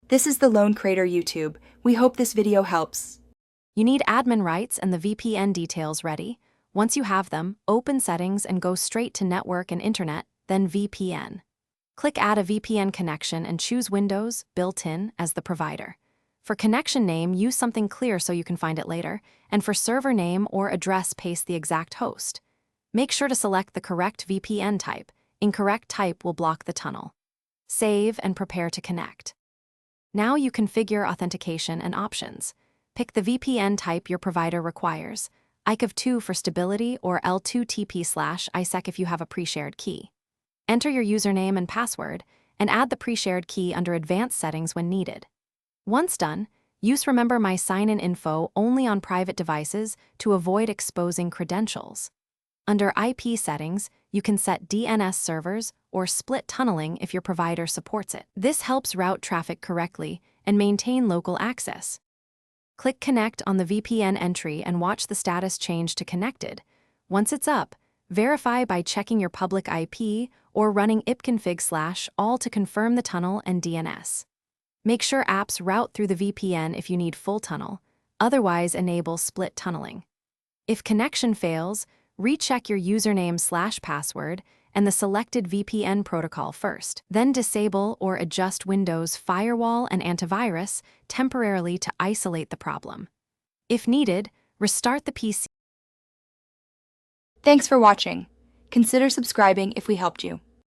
This is the Lone Crater YouTube. We hope this video helps. You need admin rights and the VPN details ready. Once you have them, open Settings and go straight to Network and Internet, then VPN. Click Add a VPN connection and choose Windows, Built-in, as the provider. For connection name, use something clear so you can find it later, and for server name or address, paste the exact host. Make sure to select the correct VPN type. Incorrect type will block the tunnel. Save and prepare to connect. Now you configure authentication and options. Pick the VPN type your provider requires, ICAV2 for stability or L2TP/ISEC if you have a pre-shared key. Enter your username and password, and add the pre-shared key under Advanced Settings when needed. Once done, use Remember My Sign-In info only on private devices to avoid exposing credentials. Under IP settings, you can set DNS servers or split tunneling if your provider supports it. This helps route traffic correctly and maintain local access. Click Connect on the VPN entry and watch the status change to Connected. Once it's up, verify by checking your public IP or running ipconfig/all to confirm the tunnel and DNS. Make sure apps route through the VPN if you need full tunnel, otherwise enable split tunneling. If connection fails, recheck your username/password and the selected VPN protocol first. Then disable or adjust Windows Firewall and Antivirus temporarily to isolate the problem. If needed, restart the PC. Thanks for watching. Consider subscribing if we helped you.